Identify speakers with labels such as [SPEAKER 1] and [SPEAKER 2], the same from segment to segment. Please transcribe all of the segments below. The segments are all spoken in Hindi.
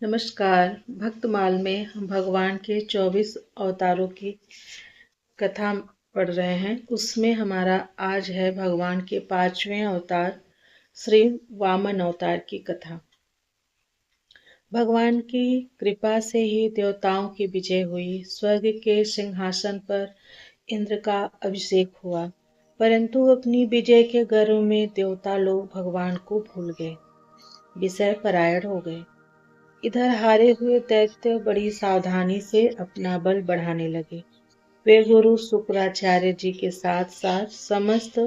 [SPEAKER 1] नमस्कार। भक्तमाल में हम भगवान के 24 अवतारों की कथा पढ़ रहे हैं। उसमें हमारा आज है भगवान के 5वें अवतार श्री वामन अवतार की कथा। भगवान की कृपा से ही देवताओं की विजय हुई। स्वर्ग के सिंहासन पर इंद्र का अभिषेक हुआ, परंतु अपनी विजय के गर्व में देवता लोग भगवान को भूल गए, विषय परायण हो गए। इधर हारे हुए दैत्य बड़ी सावधानी से अपना बल बढ़ाने लगे। वे गुरु शुक्राचार्य जी के साथ साथ समस्त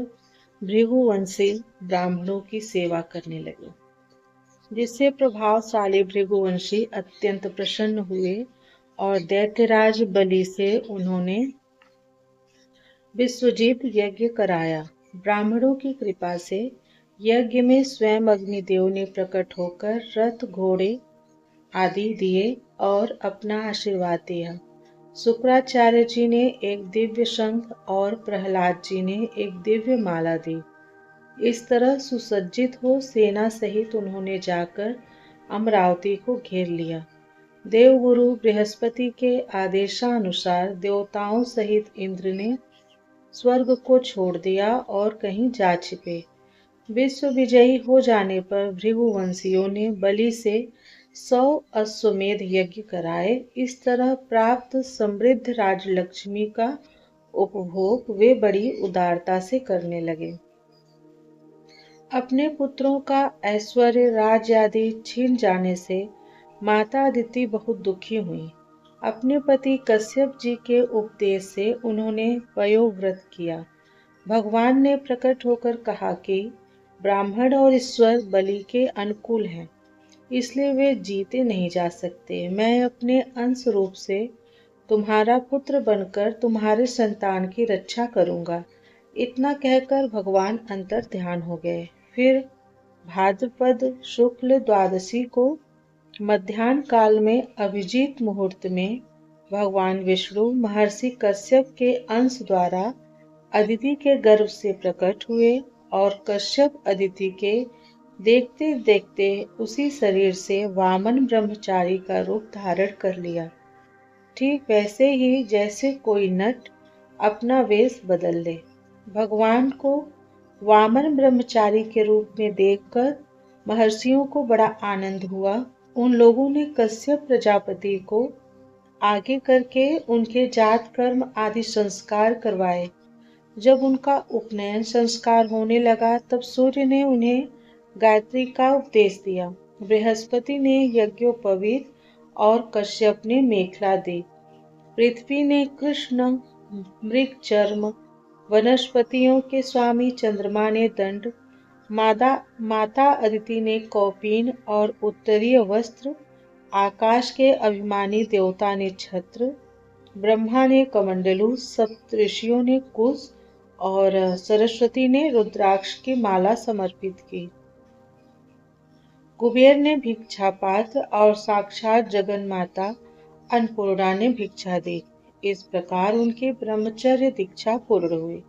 [SPEAKER 1] भृगुवंशी ब्राह्मणों की सेवा करने लगे, जिससे प्रभावशाली भृगुवंशी अत्यंत प्रसन्न हुए और दैत्यराज बलि से उन्होंने विश्वजीत यज्ञ कराया। ब्राह्मणों की कृपा से यज्ञ में स्वयं अग्निदेव ने प्रकट होकर रथ घोड़े आदि दिए और अपना आशीर्वाद दिया। शुक्राचार्य जी ने एक दिव्य शंख और प्रहलाद जी ने एक दिव्य माला दी। इस तरह सुसज्जित हो सेना सहित उन्होंने जाकर अमरावती को घेर लिया। देवगुरु बृहस्पति के आदेशानुसार देवताओं सहित इंद्र ने स्वर्ग को छोड़ दिया और कहीं जा छिपे। विश्व विजयी हो जाने पर भृगुवंशियों ने बलि से 100 अश्वमेध यज्ञ कराए। इस तरह प्राप्त समृद्ध राजलक्ष्मी का उपभोग वे बड़ी उदारता से करने लगे। अपने पुत्रों का ऐश्वर्य राज आदि छीन जाने से माता अदिति बहुत दुखी हुई। अपने पति कश्यप जी के उपदेश से उन्होंने पयोव्रत किया। भगवान ने प्रकट होकर कहा कि ब्राह्मण और ईश्वर बलि के अनुकूल हैं, इसलिए वे जीते नहीं जा सकते। मैं अपने अंश रूप से तुम्हारा पुत्र बनकर तुम्हारे संतान की रक्षा करूंगा। इतना कहकर भगवान अंतर ध्यान हो गए। फिर भाद्रपद शुक्ल द्वादशी को मध्याह्न काल में अभिजीत मुहूर्त में भगवान विष्णु महर्षि कश्यप के अंश द्वारा अदिति के गर्भ से प्रकट हुए और कश्यप अदिति के देखते देखते उसी शरीर से वामन ब्रह्मचारी का रूप धारण कर लिया। ठीक वैसे ही जैसे कोई नट अपना वेश बदल ले। भगवान को वामन ब्रह्मचारी के रूप में देखकर महर्षियों को बड़ा आनंद हुआ। उन लोगों ने कश्यप प्रजापति को आगे करके उनके जात कर्म आदि संस्कार करवाए। जब उनका उपनयन संस्कार होने लगा तब सूर्य ने उन्हें गायत्री का उपदेश दिया। बृहस्पति ने यज्ञोपवीत और कश्यप ने मेखला दी। पृथ्वी ने कृष्ण मृग चर्म, वनस्पतियों के स्वामी चंद्रमा ने दंड, माता अदिति ने कौपीन और उत्तरीय वस्त्र, आकाश के अभिमानी देवता ने छत्र, ब्रह्मा ने कमंडलू, सप्तऋषियों ने कुश और सरस्वती ने रुद्राक्ष की माला समर्पित की। कुबेर ने भिक्षा पात्र और साक्षात जगन माता अन्नपूर्णा ने भिक्षा दी। इस प्रकार उनकी ब्रह्मचर्य दीक्षा पूर्ण हुई।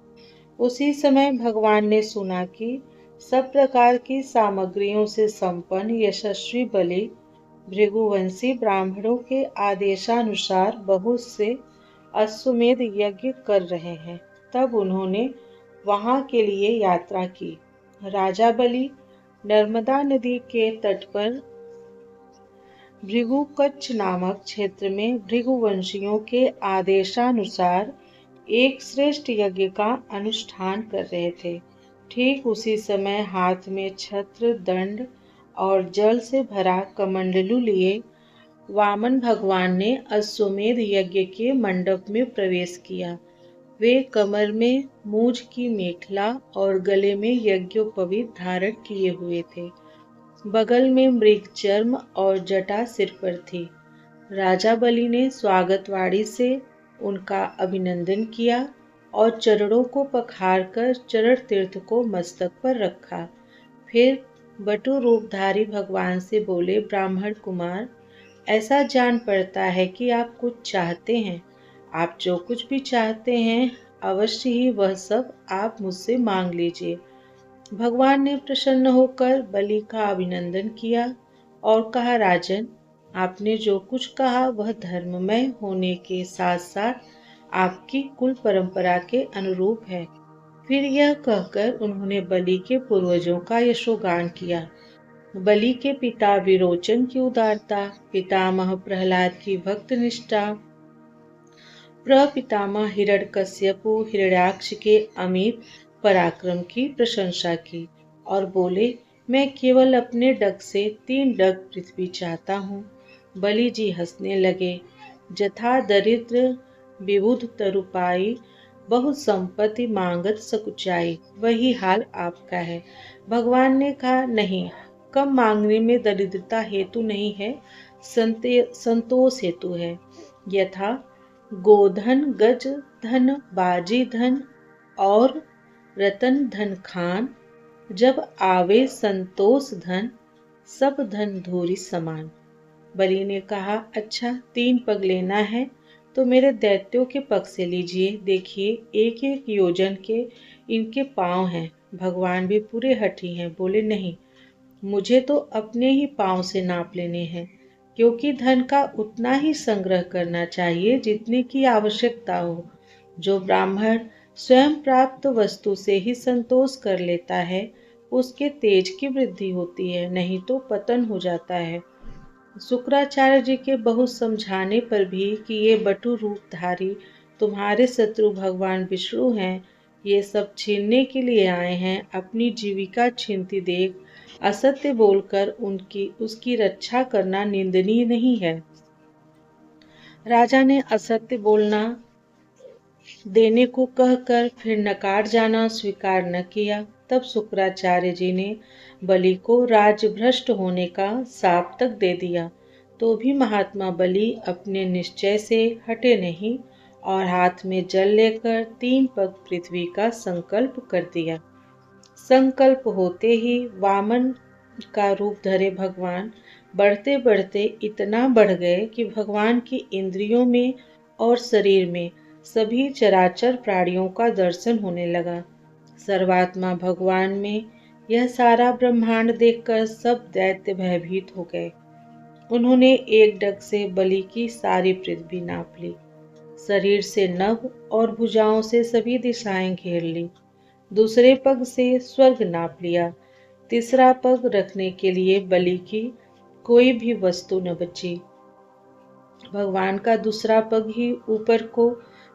[SPEAKER 1] उसी समय भगवान ने सुना कि सब प्रकार की सामग्रियों से संपन्न यशस्वी बलि भृगुवंशी ब्राह्मणों के आदेशानुसार बहुत से अश्वमेध यज्ञ कर रहे हैं। तब उन्होंने वहां के लिए यात्रा की। राजा बलि नर्मदा नदी के तट पर भृगुकच्छ नामक क्षेत्र में भृगुवंशियों के आदेशानुसार एक श्रेष्ठ यज्ञ का अनुष्ठान कर रहे थे। ठीक उसी समय हाथ में छत्र, दंड और जल से भरा कमंडलू लिए वामन भगवान ने अश्वमेध यज्ञ के मंडप में प्रवेश किया। वे कमर में मूंज की मेखला और गले में यज्ञोपवीत धारण किए हुए थे। बगल में मृग चर्म और जटा सिर पर थी। राजा बलि ने स्वागतवाणी से उनका अभिनंदन किया और चरणों को पखारकर चरण तीर्थ को मस्तक पर रखा। फिर बटु रूपधारी भगवान से बोले, ब्राह्मण कुमार, ऐसा जान पड़ता है कि आप कुछ चाहते हैं। आप जो कुछ भी चाहते हैं अवश्य ही वह सब आप मुझसे मांग लीजिए। भगवान ने प्रसन्न होकर बलि का अभिनंदन किया और कहा, राजन, आपने जो कुछ कहा वह धर्ममय होने के साथ साथ आपकी कुल परंपरा के अनुरूप है। फिर यह कहकर उन्होंने बलि के पूर्वजों का यशोगान किया। बलि के पिता विरोचन की उदारता, पितामह प्रहलाद की भक्त निष्ठा, प्रपितामह हिरण्यकश्यपु हिरण्याक्ष के अमित पराक्रम की प्रशंसा की और बोले, मैं केवल अपने डग से 3 डग पृथ्वी चाहता हूँ। बलि जी हंसने लगे। जथा दरिद्र विबुध तरुपाई, बहुत संपत्ति मांगत सकुचाई, वही हाल आपका है। भगवान ने कहा, नहीं, कम मांगने में दरिद्रता हेतु नहीं है, संतोष हेतु है। यथा गोधन गज धन बाजी धन और रतन धन खान, जब आवे संतोष धन, सब धन धूरी समान। बलि ने कहा, अच्छा 3 पग लेना है तो मेरे दैत्यों के पग से लीजिए। देखिए 1-1 योजन के इनके पांव हैं। भगवान भी पूरे हठी हैं। बोले, नहीं, मुझे तो अपने ही पांव से नाप लेने हैं, क्योंकि धन का उतना ही संग्रह करना चाहिए जितने की आवश्यकता हो। जो ब्राह्मण स्वयं प्राप्त वस्तु से ही संतोष कर लेता है, उसके तेज की वृद्धि होती है, नहीं तो पतन हो जाता है। शुक्राचार्य जी के बहुत समझाने पर भी कि ये बटु रूपधारी तुम्हारे शत्रु भगवान विष्णु हैं, ये सब छीनने के लिए आए हैं। अपनी जीविका छीनती देख असत्य बोलकर उसकी रक्षा करना निंदनीय नहीं है। राजा ने असत्य बोलना देने को कहकर फिर नकार जाना स्वीकार न किया। तब शुक्राचार्य जी ने बलि को राजभ्रष्ट होने का शाप तक दे दिया। तो भी महात्मा बलि अपने निश्चय से हटे नहीं और हाथ में जल लेकर 3 पग पृथ्वी का संकल्प कर दिया। संकल्प होते ही वामन का रूप धरे भगवान बढ़ते बढ़ते इतना बढ़ गए कि भगवान की इंद्रियों में और शरीर में सभी चराचर प्राणियों का दर्शन होने लगा। सर्वात्मा भगवान में यह सारा ब्रह्मांड देखकर सब दैत्य भयभीत हो गए। उन्होंने एक डग से बलि की सारी पृथ्वी नाप ली। शरीर से नभ और भुजाओं से सभी दिशाएं घेर ली। दूसरे पग से स्वर्ग नाप लिया। तीसरा पग रखने के लिए बलि की कोई भी वस्तु न बची। भगवान का दूसरा पग ही ऊपर को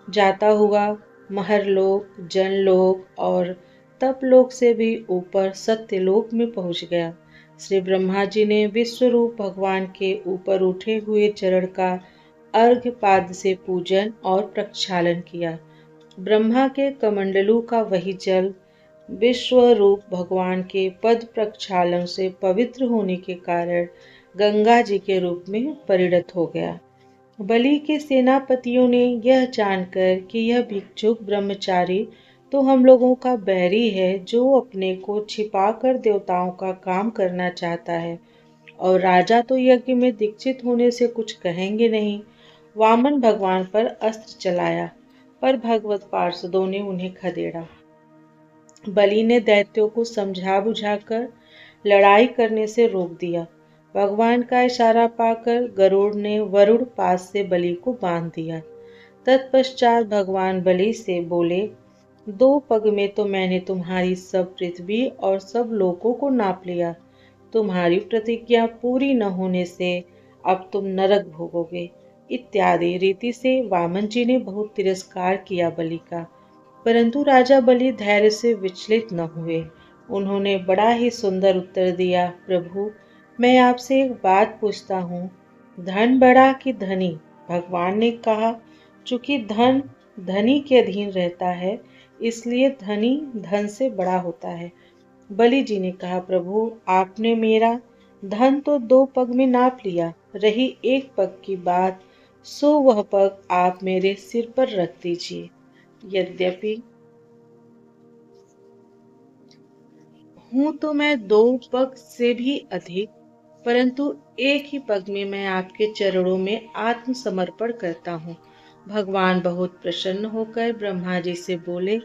[SPEAKER 1] जाता हुआ महरलोक, जनलोक और तपलोक से भी ऊपर सत्यलोक में पहुंच गया। श्री ब्रह्मा जी ने विश्वरूप भगवान के ऊपर उठे हुए चरण का अर्घ्य पाद से पूजन और प्रक्षालन किया। ब्रह्मा के कमंडलू का वही जल विश्वरूप भगवान के पद प्रक्षालन से पवित्र होने के कारण गंगा जी के रूप में परिणत हो गया। बलि के सेनापतियों ने यह जानकर कि यह भिक्षुक ब्रह्मचारी तो हम लोगों का बैरी है, जो अपने को छिपाकर देवताओं का काम करना चाहता है, और राजा तो यज्ञ में दीक्षित होने से कुछ कहेंगे नहीं, वामन भगवान पर अस्त्र चलाया, पर भगवत पार्षदों ने उन्हें खदेड़ा। बलि ने दैत्यों को समझा बुझाकर लड़ाई करने से रोक दिया। भगवान का इशारा पाकर गरुड़ ने वरुण पास से बलि को बांध दिया। तत्पश्चात भगवान बलि से बोले, 2 पग में तो मैंने तुम्हारी सब पृथ्वी और सब लोकों को नाप लिया। तुम्हारी प्रतिज्ञा पूरी न होने से अब तुम नरक भोगोगे। इत्यादि रीति से वामन जी ने बहुत तिरस्कार किया बलि का, परंतु राजा बलि धैर्य से विचलित न हुए। उन्होंने बड़ा ही सुंदर उत्तर दिया, प्रभु, मैं आपसे एक बात पूछता हूँ, धन बड़ा कि धनी? भगवान ने कहा, चूंकि धन धनी के अधीन रहता है, इसलिए धनी धन से बड़ा होता है। बलि जी ने कहा, प्रभु, आपने मेरा धन तो 2 पग में नाप लिया, रही 1 पग की बात, सो वह पग आप मेरे सिर पर रख दीजिए। यद्यपि हूँ तो मैं 2 पग से भी अधिक, परंतु एक ही पग में मैं आपके चरणों में आत्मसमर्पण करता हूँ। भगवान बहुत प्रसन्न होकर ब्रह्मा जी से बोले,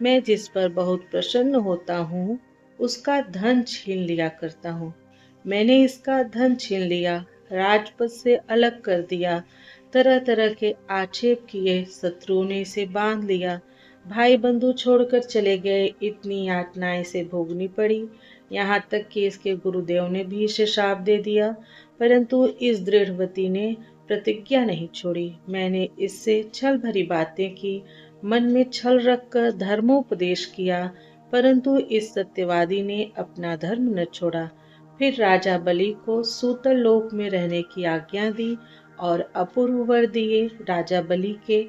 [SPEAKER 1] मैं जिस पर बहुत प्रसन्न होता हूँ उसका धन छीन लिया करता हूँ। मैंने इसका धन छीन लिया, राजपद से अलग कर दिया, तरह तरह के आक्षेप किए, शत्रुओं ने इसे बांध लिया, भाई बंधु छोड़कर चले गए, इतनी यातनाएं से भोगनी पड़ी, यहाँ तक कि इसके गुरुदेव ने भी इसे श्राप दे दिया। परंतु इस दृढ़वती ने प्रतिज्ञा नहीं छोड़ी। मैंने इससे छल भरी बातें की, मन में छल रखकर धर्मोपदेश किया, परंतु इस सत्यवादी ने अपना धर्म न छोड़ा। फिर राजा बलि को सूतल लोक में रहने की आज्ञा दी और अपूर्व वर दिए। राजा बलि के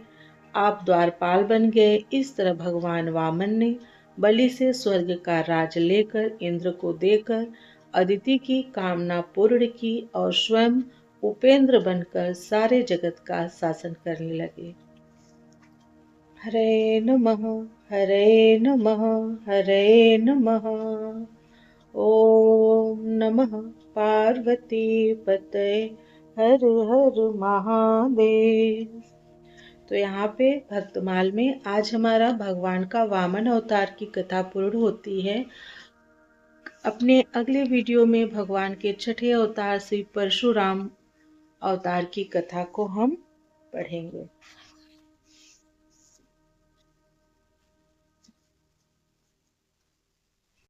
[SPEAKER 1] आप द्वारपाल बन गए। इस तरह भगवान वामन ने बलि से स्वर्ग का राज लेकर इंद्र को देकर अदिति की कामना पूर्ण की और स्वयं उपेंद्र बनकर सारे जगत का शासन करने लगे। हरे नमः, हरे नमः, हरे नमः। ओम नमः पार्वती पतये, हर हर महादेव। तो यहाँ पे भक्तमाल में आज हमारा भगवान का वामन अवतार की कथा पूर्ण होती है। अपने अगले वीडियो में भगवान के छठे अवतार श्री परशुराम अवतार की कथा को हम पढ़ेंगे।